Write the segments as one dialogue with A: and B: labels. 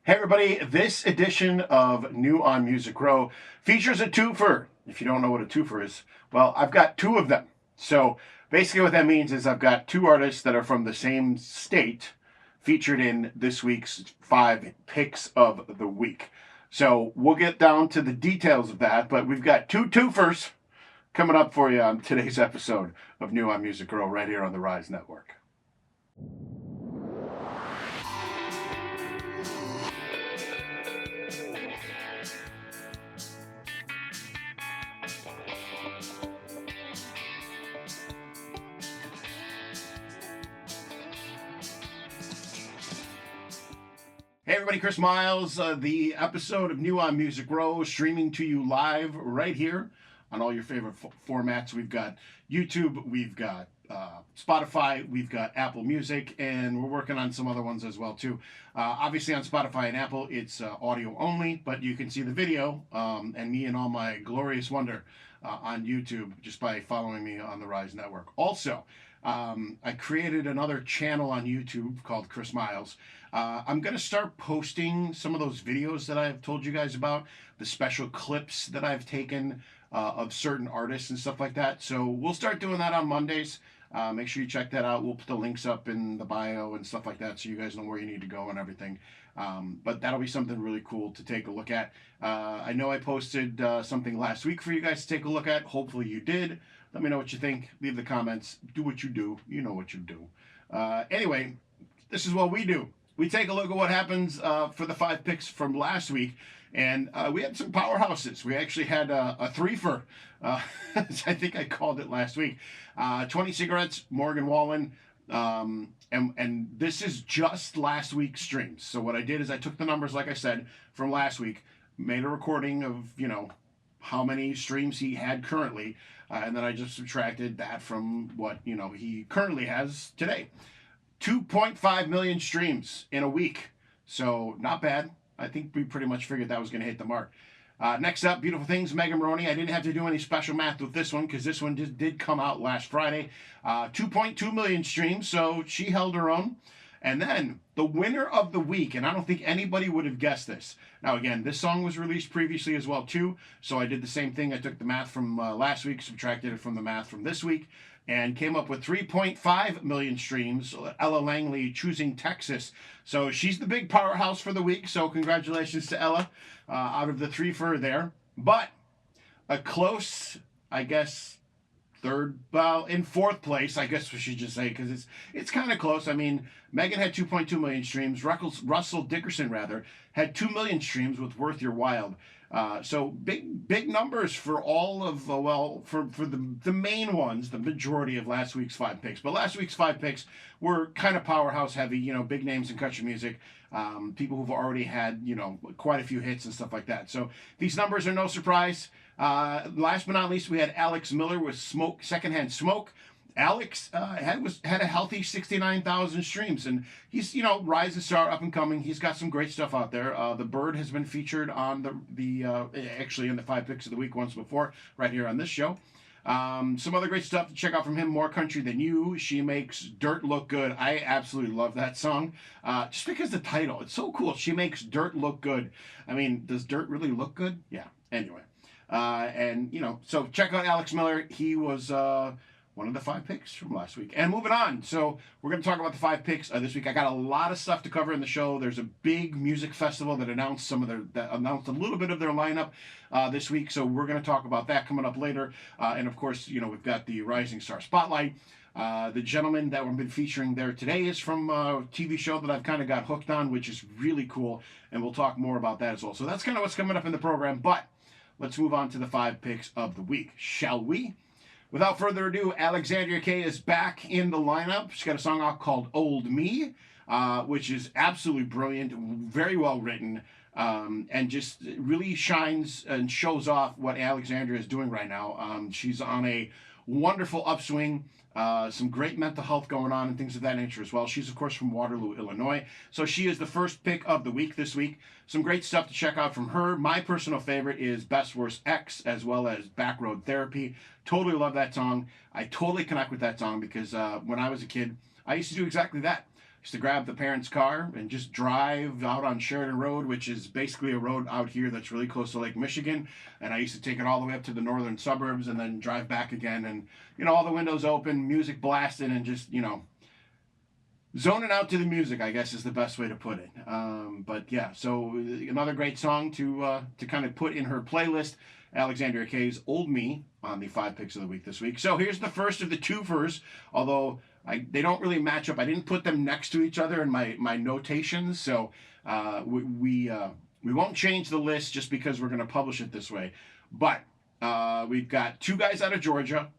A: Hey everybody, this edition of New on Music Row features a twofer. If you don't know what a twofer is, well, I've got two of them. So basically what that means is I've got two artists that are from the same state featured in this week's 5 picks of the week. So we'll get down to the details of that, but we've got two twofers coming up for you on today's episode of New on Music Row right here on the Rise Network. Hey everybody, Chris Miles, the episode of New on Music Row streaming to you live right here on all your favorite formats. We've got YouTube, we've got Spotify, we've got Apple Music, and we're working on some other ones as well too. Obviously on Spotify and Apple, it's audio only, but you can see the video and me and all my glorious wonder on YouTube just by following me on the Rise Network. Also, I created another channel on YouTube called Chris Miles. I'm going to start posting some of those videos that I've told you guys about, the special clips that I've taken of certain artists and stuff like that. So we'll start doing that on Mondays. Make sure you check that out. We'll put the links up in the bio and stuff like that so you guys know where you need to go and everything. But that'll be something really cool to take a look at. I know I posted something last week for you guys to take a look at. Hopefully you did. Let me know what you think. Leave the comments. Do what you do. You know what you do. Anyway, this is what we do. We take a look at what happens for the 5 picks from last week. And we had some powerhouses. We actually had a threefer. I think I called it last week. 20 Cigarettes, Morgan Wallen. And this is just last week's streams. So what I did is I took the numbers, like I said, from last week, made a recording of, how many streams he had currently. And then I just subtracted that from what, he currently has today. 2.5 million streams in a week. So not bad. I think we pretty much figured that was going to hit the mark. Next up, Beautiful Things, Megan Maroney. I didn't have to do any special math with this one because this one did come out last Friday. 2.2 million streams, so she held her own. And then the winner of the week, and I don't think anybody would have guessed this. Now, again, this song was released previously as well, too. So I did the same thing. I took the math from last week, subtracted it from the math from this week, and came up with 3.5 million streams. Ella Langley, Choosing Texas. So she's the big powerhouse for the week. So congratulations to Ella out of the threefer there. But a close, I guess, in fourth place, I guess we should just say, because it's kind of close. I mean, Megan had 2.2 million streams. Russell Dickerson, had 2 million streams with Worth Your While. So big numbers for all of, for the main ones, the majority of last week's 5 picks. But last week's 5 picks were kind of powerhouse heavy, big names in country music, people who've already had, quite a few hits and stuff like that. So these numbers are no surprise. Last but not least, we had Alex Miller with Secondhand Smoke. Alex had a healthy 69,000 streams, and he's rising star, up and coming. He's got some great stuff out there. The Bird has been featured on actually in the 5 picks of the week once before, right here on this show. Some other great stuff to check out from him. More Country Than You. She Makes Dirt Look Good. I absolutely love that song. Just because the title, it's so cool. She Makes Dirt Look Good. I mean, does dirt really look good? Yeah. Anyway. So check out Alex Miller. He was one of the 5 picks from last week. And moving on. So we're going to talk about the 5 picks this week. I got a lot of stuff to cover in the show. There's a big music festival that announced announced a little bit of their lineup this week. So we're going to talk about that coming up later. And of course, we've got the Rising Star Spotlight. The gentleman that we've been featuring there today is from a TV show that I've kind of got hooked on, which is really cool. And we'll talk more about that as well. So that's kind of what's coming up in the program. But let's move on to the 5 picks of the week, shall we? Without further ado, Alexandra K is back in the lineup. She's got a song out called Old Me, which is absolutely brilliant, very well written, and just really shines and shows off what Alexandra is doing right now. She's on a wonderful upswing. Some great mental health going on and things of that nature as well. She's, of course, from Waterloo, Illinois. So she is the first pick of the week this week. Some great stuff to check out from her. My personal favorite is Best Worst X, as well as Backroad Therapy. Totally love that song. I totally connect with that song because when I was a kid, I used to do exactly that. Used to grab the parents' car and just drive out on Sheridan Road, which is basically a road out here that's really close to Lake Michigan. And I used to take it all the way up to the northern suburbs and then drive back again. And, all the windows open, music blasting, and just, zoning out to the music, I guess is the best way to put it. But yeah, so another great song to kind of put in her playlist. Alexandra K's Old Me on the 5 picks of the week this week. So here's the first of the twofers, although they don't really match up. I didn't put them next to each other in my notations, so we won't change the list just because we're going to publish it this way. But we've got 2 guys out of Georgia,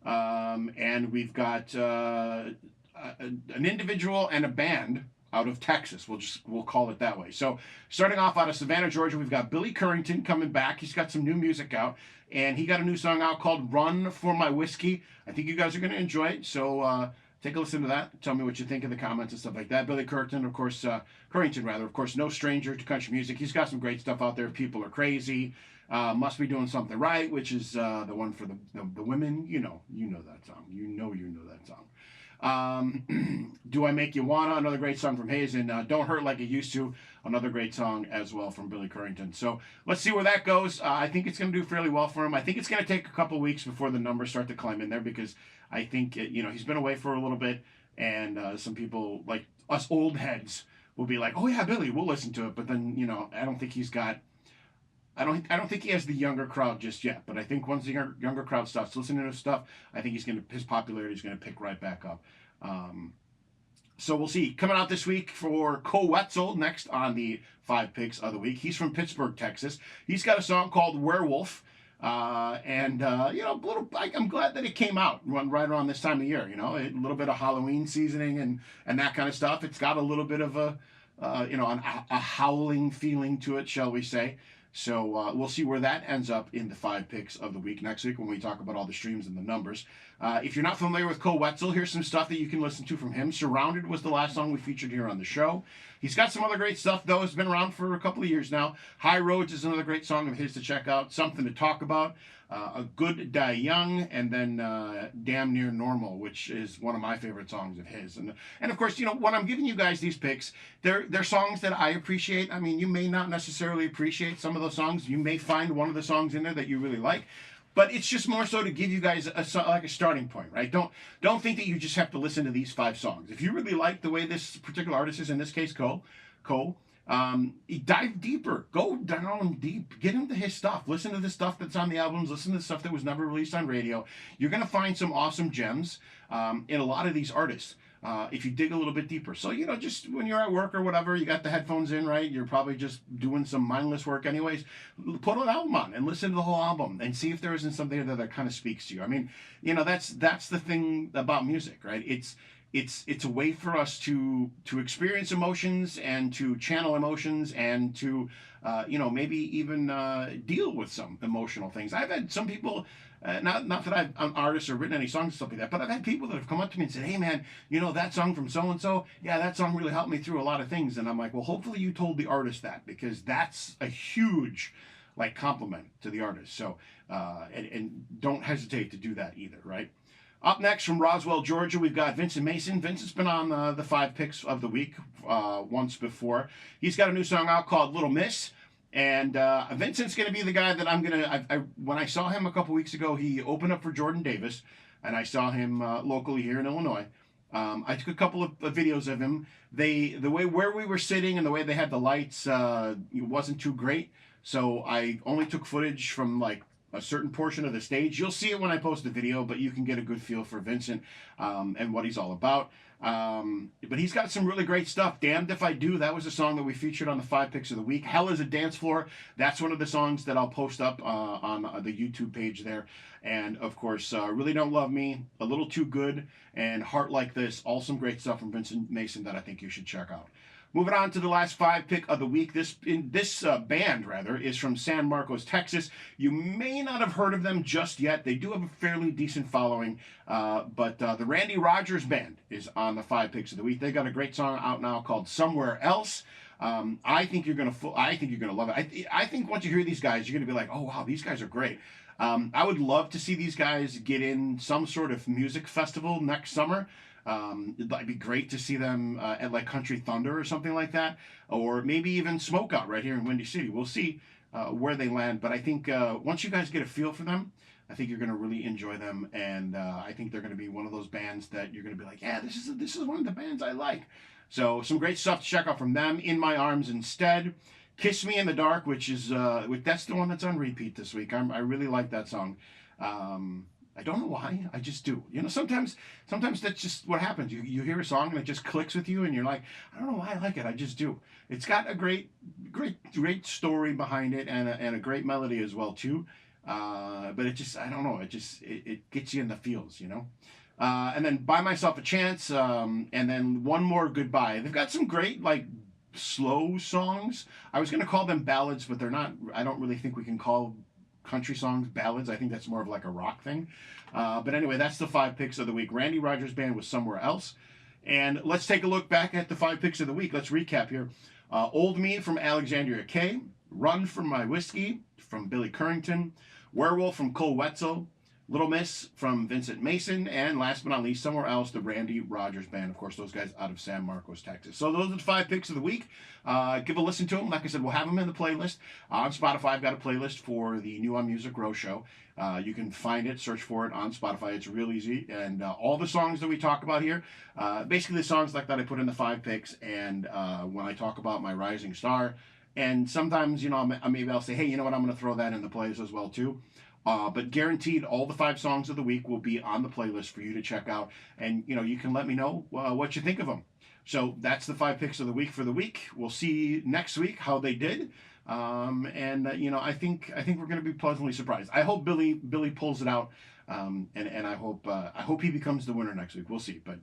A: and we've got an individual and a band out of Texas. We'll call it that way. So starting off out of Savannah, Georgia, we've got Billy Currington coming back. He's got some new music out, and he got a new song out called Run for My Whiskey. I think you guys are going to enjoy it. So take a listen to that. Tell me what you think in the comments and stuff like that. Billy Currington, of course, of course, no stranger to country music. He's got some great stuff out there. People Are Crazy. Must Be Doing Something Right, which is the one for the women. You know that song. You know that song. Do I Make You Wanna, another great song from his, and Don't Hurt Like It Used To, another great song as well from Billy Currington. So let's see where that goes. I think it's going to do fairly well for him. I think it's going to take a couple weeks before the numbers start to climb in there, because I think he's been away for a little bit, and some people like us old heads will be like, oh yeah, Billy, we'll listen to it. But then I don't think he's got. I don't think he has the younger crowd just yet, but I think once the younger crowd starts listening to his stuff, I think his popularity is going to pick right back up. So we'll see. Coming out this week for Wetzel next on the 5 picks of the week. He's from Pittsburgh, Texas. He's got a song called Werewolf. I'm glad that it came out right around this time of year. A little bit of Halloween seasoning and that kind of stuff. It's got a little bit of a howling feeling to it, shall we say. So we'll see where that ends up in the 5 picks of the week next week when we talk about all the streams and the numbers. If you're not familiar with Wetzel, here's some stuff that you can listen to from him. Surrounded was the last song we featured here on the show. He's got some other great stuff, though. It's been around for a couple of years now. High Roads is another great song of his to check out. Something to Talk About. A Good Die Young, and then Damn Near Normal, which is one of my favorite songs of his. And of course, when I'm giving you guys these picks, they're songs that I appreciate. I mean, you may not necessarily appreciate some of those songs. You may find one of the songs in there that you really like. But it's just more so to give you guys a starting point, right? Don't think that you just have to listen to these 5 songs. If you really like the way this particular artist is, in this case, Cole, dive deeper, go down deep, get into his stuff, listen to the stuff that's on the albums, listen to the stuff that was never released on radio. You're going to find some awesome gems in a lot of these artists if you dig a little bit deeper. So just when you're at work or whatever, you got the headphones in, right? You're probably just doing some mindless work anyways. Put an album on and listen to the whole album and see if there isn't something there that kind of speaks to you. I mean, that's the thing about music, right? It's a way for us to experience emotions and to channel emotions and to maybe even deal with some emotional things. I've had some people, not that I'm an artist or written any songs and stuff like that, but I've had people that have come up to me and said, hey man, that song from so and so, yeah, that song really helped me through a lot of things. And I'm like, well, hopefully you told the artist that, because that's a huge compliment to the artist. So and don't hesitate to do that either, right? Up next from Roswell, Georgia, we've got Vincent Mason. Vincent's been on the 5 picks of the week once before. He's got a new song out called Little Miss. And Vincent's going to be the guy that when I saw him a couple weeks ago, he opened up for Jordan Davis. And I saw him locally here in Illinois. I took a couple of videos of him. The way where we were sitting and the way they had the lights wasn't too great. So I only took footage from a certain portion of the stage. You'll see it when I post the video, but you can get a good feel for Vincent and what he's all about. But he's got some really great stuff. Damned If I Do, that was a song that we featured on the 5 picks of the week. Hell Is a Dance Floor, that's one of the songs that I'll post up on the YouTube page there. And of course, Really Don't Love Me, A Little Too Good, and Heart Like This, all some great stuff from Vincent Mason that I think you should check out. Moving on to the last 5 pick of the week. This band is from San Marcos, Texas. You may not have heard of them just yet. They do have a fairly decent following, but the Randy Rogers Band is on the 5 picks of the week. They got a great song out now called Somewhere Else. I think you're gonna love it. I think once you hear these guys, you're gonna be like, oh wow, these guys are great. I would love to see these guys get in some sort of music festival next summer. It'd be great to see them at like Country Thunder or something like that, or maybe even Smokeout right here in Windy City. We'll see where they land, but I think once you guys get a feel for them, I think you're going to really enjoy them, and I think they're going to be one of those bands that you're going to be like, yeah, this is one of the bands I like. So some great stuff to check out from them. In My Arms Instead, Kiss Me in the Dark, which is that's the one that's on repeat this week. I really like that song. I don't know why, I just do. You know, sometimes that's just what happens. You hear a song and it just clicks with you, and you're like, I don't know why I like it. I just do. It's got a great story behind it, and a great melody as well too. But it just, I don't know, it gets you in the feels, you know. And then Buy Myself a Chance, and then One More Goodbye. They've got some great like slow songs. I was gonna call them ballads, but they're not. I don't really think we can call country songs ballads. I think that's more of like a rock thing. But anyway, that's the 5 picks of the week. Randy Rogers Band was Somewhere Else. And let's take a look back at the 5 picks of the week. Let's recap here. Old Me from Alexandra K. Run from My Whiskey from Billy Currington. Werewolf from Cole Wetzel. Little Miss from Vincent Mason. And last but not least, Somewhere Else, the Randy Rogers Band. Of course, those guys out of San Marcos, Texas. So those are the 5 picks of the week. Give a listen to them. Like I said, we'll have them in the playlist. On Spotify, I've got a playlist for the New on Music Row show. You can find it, search for it on Spotify. It's real easy. And all the songs that we talk about here, basically the songs like that I put in the 5 picks. And when I talk about my rising star, and sometimes, you know, maybe I'll say, hey, you know what, I'm going to throw that in the playlist as well too. But guaranteed, all the 5 songs of the week will be on the playlist for you to check out. And, you know, you can let me know what you think of them. So that's the 5 picks of the week for the week. We'll see next week how they did. You know, I think we're going to be pleasantly surprised. I hope Billy pulls it out. And I hope he becomes the winner next week. We'll see. But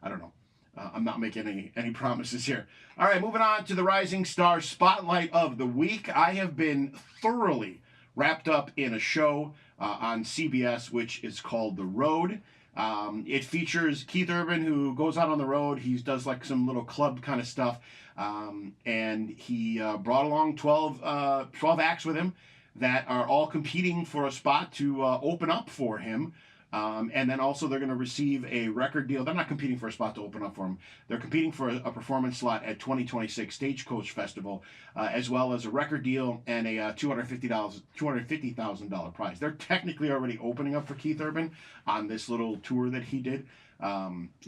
A: I don't know. I'm not making any promises here. All right, moving on to the Rising Star Spotlight of the Week. I have been thoroughly wrapped up in a show on CBS, which is called The Road. It features Keith Urban, who goes out on the road. He does like some little club kind of stuff. And he brought along 12 acts with him that are all competing for a spot to open up for him. And then also they're going to receive a record deal. They're not competing for a spot to open up for them. They're competing for a performance slot at 2026 Stagecoach Festival, as well as a record deal and a $250,000 prize. They're technically already opening up for Keith Urban on this little tour that he did.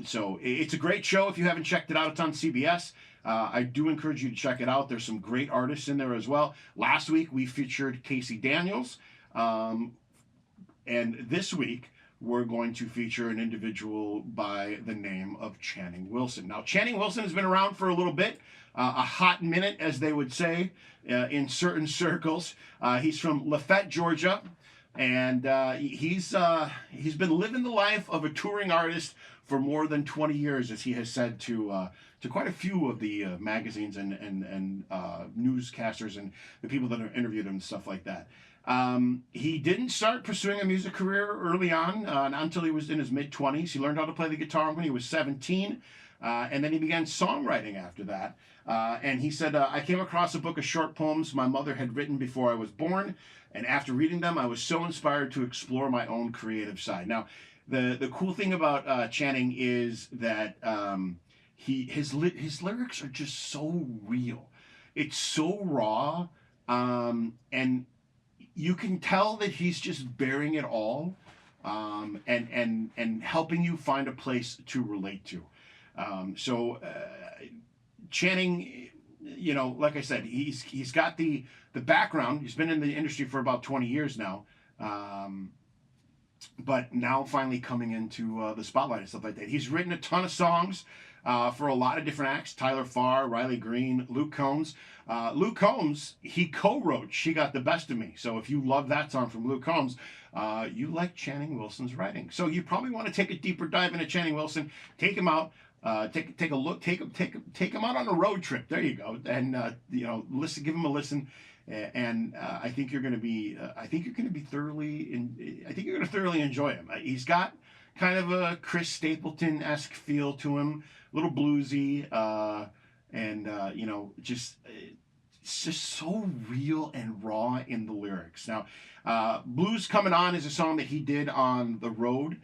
A: So it's a great show. If you haven't checked it out, it's on CBS. I do encourage you to check it out. There's some great artists in there as well. Last week we featured Casey Daniels. And this week we're going to feature an individual by the name of Channing Wilson. Now, Channing Wilson has been around for a little bit, a hot minute, as they would say in certain circles. He's from Lafayette, Georgia, and he's been living the life of a touring artist for more than 20 years, as he has said to quite a few of the magazines and newscasters and the people that have interviewed him and stuff like that. He didn't start pursuing a music career early on, not until he was in his mid-20s. He learned how to play the guitar when he was 17, and then he began songwriting after that. And he said, I came across a book of short poems my mother had written before I was born, and after reading them, I was so inspired to explore my own creative side. Now, the cool thing about Channing is that his lyrics are just so real. It's so raw, and you can tell that he's just bearing it all, and helping you find a place to relate to. Channing, you know, like I said, he's got the background. He's been in the industry for about 20 years now, but now finally coming into the spotlight and stuff like that. He's written a ton of songs for a lot of different acts: Tyler Farr, Riley Green, Luke Combs. Luke Combs, he co-wrote She Got the Best of Me. So if you love that song from Luke Combs, you like Channing Wilson's writing. So you probably want to take a deeper dive into Channing Wilson. Take him out. Take a look. Take him out on a road trip. There you go. And you know, give him a listen. And I think you're going to be. I think you're going to thoroughly enjoy him. He's got kind of a Chris Stapleton-esque feel to him, a little bluesy, and you know, it's just so real and raw in the lyrics. Now, Blues Coming On is a song that he did on the road.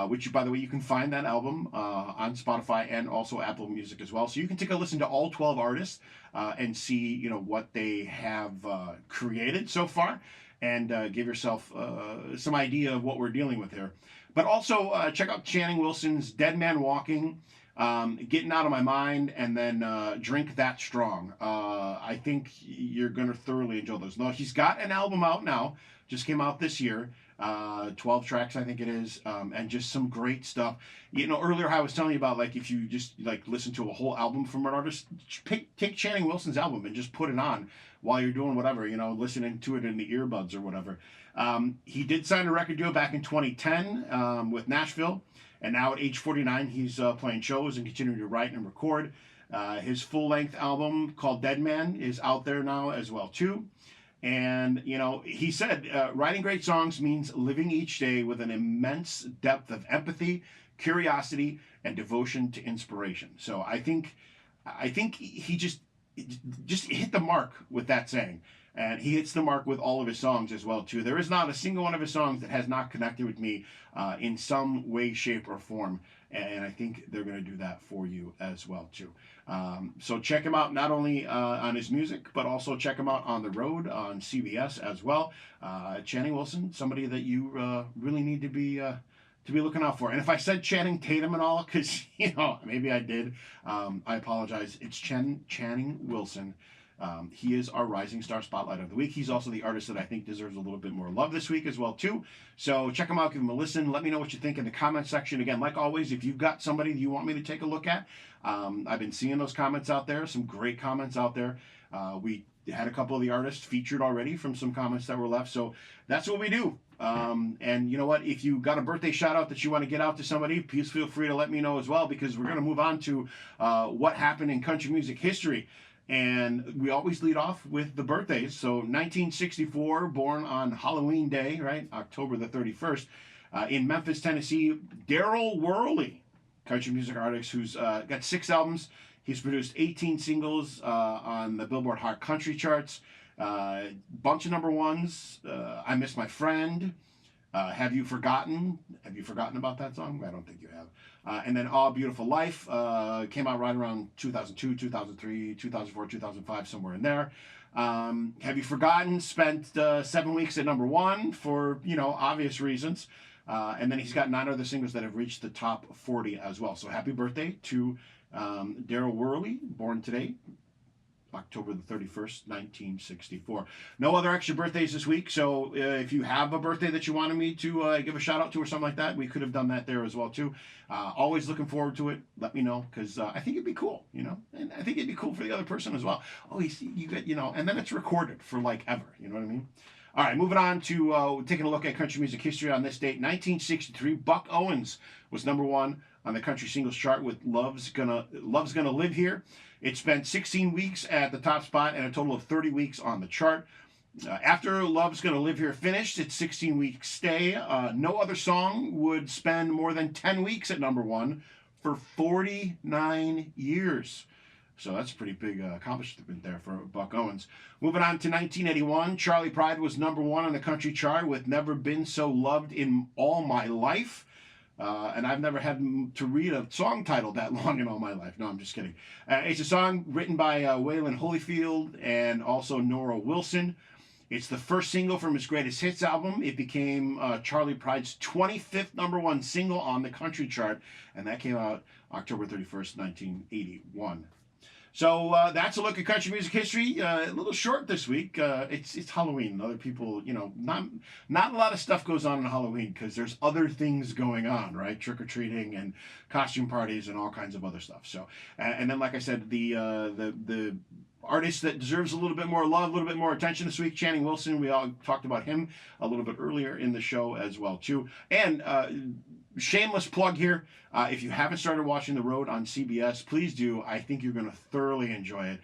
A: which, by the way, you can find that album on Spotify and also Apple Music as well. So you can take a listen to all 12 artists and see, what they have created so far, and give yourself some idea of what we're dealing with here. But also check out Channing Wilson's Dead Man Walking, Getting Out of My Mind, and then Drink That Strong. I think you're going to thoroughly enjoy those. No, he's got an album out now, just came out this year. 12 tracks, I think it is, and just some great stuff. Earlier I was telling you about, like, if you just listen to a whole album from an artist, take Channing Wilson's album and just put it on while you're doing whatever, listening to it in the earbuds or whatever. He did sign a record deal back in 2010 with Nashville, and now at age 49 he's playing shows and continuing to write and record. His full-length album called Dead Man is out there now as well too. And, he said, writing great songs means living each day with an immense depth of empathy, curiosity, and devotion to inspiration. So I think he just hit the mark with that saying. And he hits the mark with all of his songs as well, too. There is not a single one of his songs that has not connected with me in some way, shape, or form. And I think they're going to do that for you as well, too. So check him out not only on his music, but also check him out on the road on CBS as well. Channing Wilson, somebody that you really need to be looking out for. And if I said Channing Tatum and all, because maybe I did, I apologize. It's Channing Wilson. He is our Rising Star Spotlight of the Week. He's also the artist that I think deserves a little bit more love this week as well, too. So check him out, give him a listen. Let me know what you think in the comment section. Again, like always, if you've got somebody that you want me to take a look at, I've been seeing those comments out there, some great comments out there. We had a couple of the artists featured already from some comments that were left. So that's what we do. And you know what? If you got a birthday shout out that you want to get out to somebody, please feel free to let me know as well, because we're going to move on to what happened in country music history. And we always lead off with the birthdays. So 1964, born on Halloween Day, right? October the 31st, in Memphis, Tennessee, Darryl Worley, country music artist who's got 6 albums. He's produced 18 singles on the Billboard Hot Country charts, bunch of number ones. I Miss My Friend. Have You Forgotten? Have you forgotten about that song? I don't think you have. And then All Beautiful Life came out right around 2002, 2003, 2004, 2005, somewhere in there. Have You Forgotten spent 7 weeks at number 1 for, obvious reasons. And then he's got 9 other singles that have reached the top 40 as well. So happy birthday to Darryl Worley, born today, October the 31st, 1964. No other extra birthdays this week, so if you have a birthday that you wanted me to give a shout out to or something like that, we could have done that there as well too. Always looking forward to it. Let me know, because I think it'd be cool, and I think it'd be cool for the other person as well. Oh, you get, and then it's recorded for like ever, you know what I mean? All right, moving on to taking a look at country music history on this date. 1963, Buck Owens was number 1 on the country singles chart with Love's Gonna Live Here. It spent 16 weeks at the top spot and a total of 30 weeks on the chart. After Love's Gonna Live Here finished its 16-week stay, no other song would spend more than 10 weeks at number 1 for 49 years. So that's a pretty big accomplishment there for Buck Owens. Moving on to 1981, Charlie Pride was number 1 on the country chart with Never Been So Loved in All My Life. And I've never had to read a song title that long in all my life. No, I'm just kidding. It's a song written by Waylon Holyfield and also Nora Wilson. It's the first single from his greatest hits album. It became Charlie Pride's 25th number 1 single on the country chart, and that came out October 31st, 1981. So that's a look at country music history. A little short this week. It's Halloween. Other people, not a lot of stuff goes on Halloween because there's other things going on, right? Trick-or-treating and costume parties and all kinds of other stuff. So, and then, like I said, the artist that deserves a little bit more love, a little bit more attention this week, Channing Wilson. We all talked about him a little bit earlier in the show as well, too. And shameless plug here. If you haven't started watching The Road on CBS, please do. I think you're going to thoroughly enjoy it.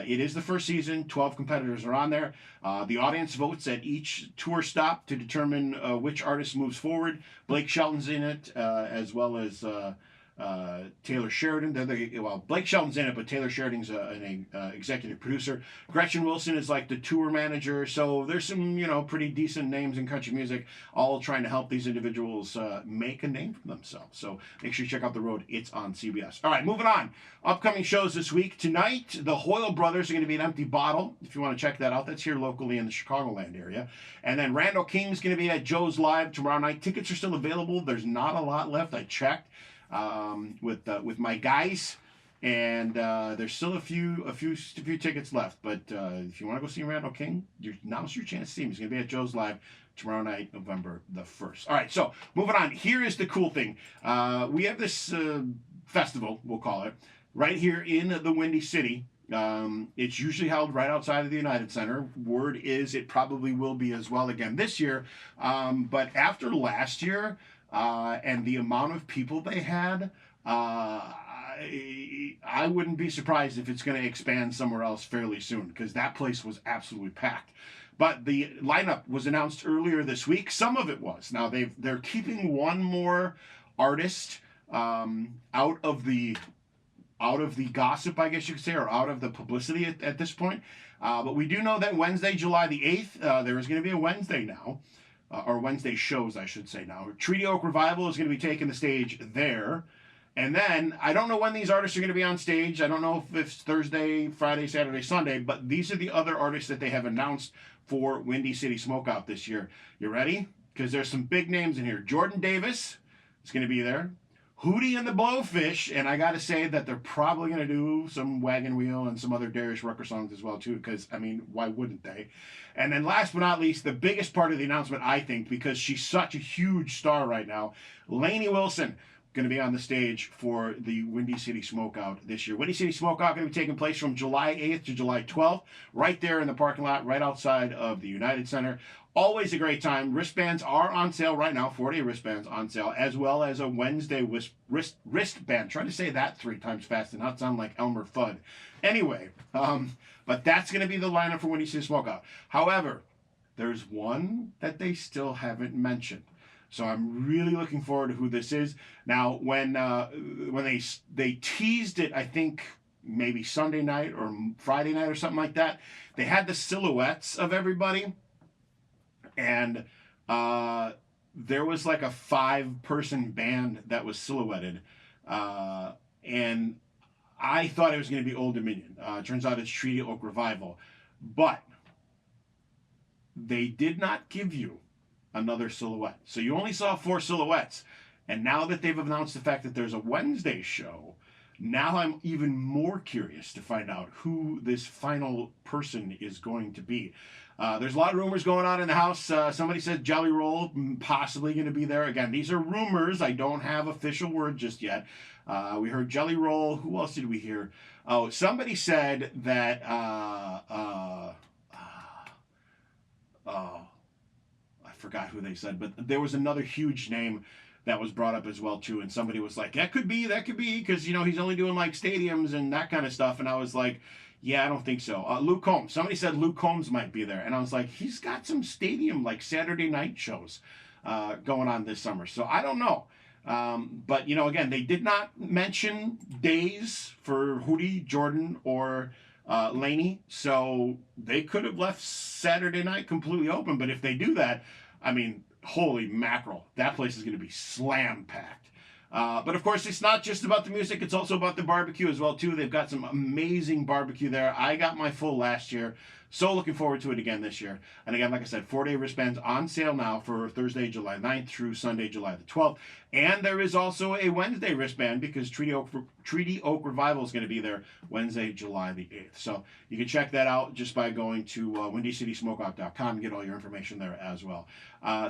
A: It is the first season. 12 competitors are on there. The audience votes at each tour stop to determine which artist moves forward. Blake Shelton's in it, as well as Taylor Sheridan. Blake Shelton's in it, but Taylor Sheridan's an executive producer. Gretchen Wilson is like the tour manager. So there's some, pretty decent names in country music, all trying to help these individuals make a name for themselves. So make sure you check out The Road. It's on CBS. All right, moving on. Upcoming shows this week. Tonight, the Hoyle Brothers are going to be at Empty Bottle. If you want to check that out, that's here locally in the Chicagoland area. And then Randall King's going to be at Joe's Live tomorrow night. Tickets are still available. There's not a lot left. I checked with my guys, and there's still a few tickets left. But if you want to go see Randall King, now's your chance to see him. He's going to be at Joe's Live tomorrow night, November the 1st. All right, so moving on. Here is the cool thing. We have this festival, we'll call it, right here in the Windy City. It's usually held right outside of the United Center. Word is it probably will be as well again this year. But after last year, and the amount of people they had, I wouldn't be surprised if it's going to expand somewhere else fairly soon, because that place was absolutely packed. But the lineup was announced earlier this week. Some of it was. Now they're keeping one more artist out of the gossip, I guess you could say, or out of the publicity at this point. But we do know that Wednesday, July the 8th, there is going to be a Wednesday now. Or Wednesday shows, I should say now. Treaty Oak Revival is going to be taking the stage there. And then, I don't know when these artists are going to be on stage. I don't know if it's Thursday, Friday, Saturday, Sunday. But these are the other artists that they have announced for Windy City Smokeout this year. You ready? Because there's some big names in here. Jordan Davis is going to be there. Hootie and the Blowfish, and I got to say that they're probably going to do some Wagon Wheel and some other Darius Rucker songs as well, too, because, why wouldn't they? And then last but not least, the biggest part of the announcement, I think, because she's such a huge star right now, Lainey Wilson, going to be on the stage for the Windy City Smokeout this year. Windy City Smokeout going to be taking place from July 8th to July 12th, right there in the parking lot, right outside of the United Center. Always a great time. Wristbands are on sale right now, 4-day wristbands on sale, as well as a Wednesday wristband. Trying to say that 3 times fast and not sound like Elmer Fudd. Anyway, but that's going to be the lineup for Windy City Smokeout. However, there's one that they still haven't mentioned. So I'm really looking forward to who this is. Now, when they teased it, I think maybe Sunday night or Friday night or something like that, they had the silhouettes of everybody. And there was like a 5-person band that was silhouetted. And I thought it was going to be Old Dominion. Turns out it's Treaty Oak Revival. But they did not give you another silhouette. So you only saw 4 silhouettes. And now that they've announced the fact that there's a Wednesday show, now I'm even more curious to find out who this final person is going to be. There's a lot of rumors going on in the house. Somebody said Jelly Roll possibly going to be there. Again, these are rumors. I don't have official word just yet. We heard Jelly Roll. Who else did we hear? Oh, somebody said that... I forgot who they said, but there was another huge name that was brought up as well too, and somebody was like, that could be, because he's only doing like stadiums and that kind of stuff, and I was like, yeah, I don't think so. Luke Combs. Somebody said Luke Combs might be there, and I was like, he's got some stadium like Saturday night shows going on this summer, so I don't know. But again, they did not mention days for Hootie, Jordan, or Lainey, so they could have left Saturday night completely open. But if they do that, holy mackerel, that place is going to be slam packed. But of course, it's not just about the music, it's also about the barbecue as well too. They've got some amazing barbecue there. I got my full last year, so looking forward to it again this year. And again, like I said, 4-day wristbands on sale now for Thursday, July 9th through Sunday, July the 12th. And there is also a Wednesday wristband because Treaty Oak Revival is going to be there Wednesday, July the 8th. So you can check that out just by going to WindyCitySmokeout.com and get all your information there as well.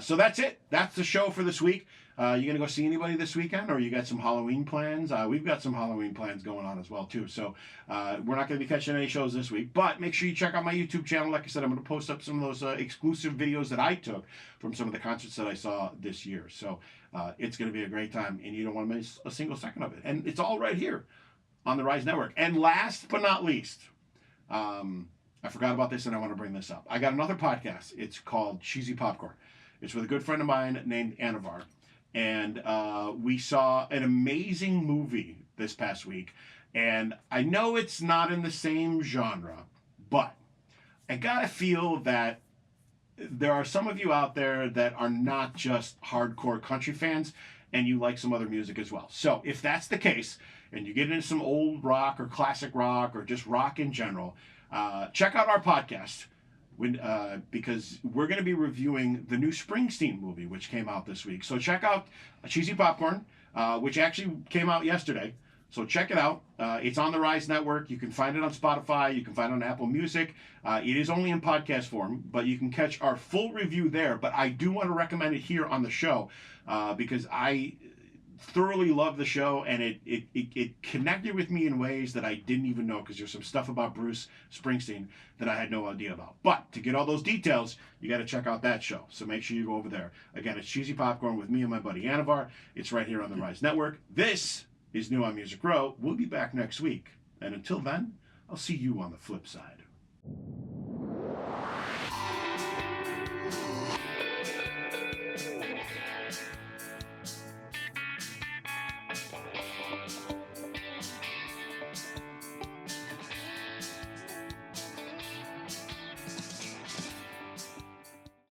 A: So that's it. That's the show for this week. You going to go see anybody this weekend, or you got some Halloween plans? We've got some Halloween plans going on as well, too. So we're not going to be catching any shows this week, but make sure you check out my YouTube channel. Like I said, I'm going to post up some of those exclusive videos that I took from some of the concerts that I saw this year. So it's going to be a great time, and you don't want to miss a single second of it. And it's all right here on the Rise Network. And last but not least, I forgot about this, and I want to bring this up. I got another podcast. It's called Cheesy Popcorn. It's with a good friend of mine named Anavar. and we saw an amazing movie this past week. And I know it's not in the same genre, but I gotta feel that there are some of you out there that are not just hardcore country fans and you like some other music as well. So if that's the case and you get into some old rock or classic rock or just rock in general, check out our podcast because we're going to be reviewing the new Springsteen movie, which came out this week. So check out Cheesy Popcorn, which actually came out yesterday. So check it out. It's on the Rise Network. You can find it on Spotify. You can find it on Apple Music. It is only in podcast form, but you can catch our full review there. But I do want to recommend it here on the show because I thoroughly love the show, and it connected with me in ways that I didn't even know, because there's some stuff about Bruce Springsteen that I had no idea about. But to get all those details, you got to check out that show. So make sure you go over there. Again, it's Cheesy Popcorn with me and my buddy Anavar. It's right here on the Rise Network. This is New on Music Row. We'll be back next week. And until then, I'll see you on the flip side.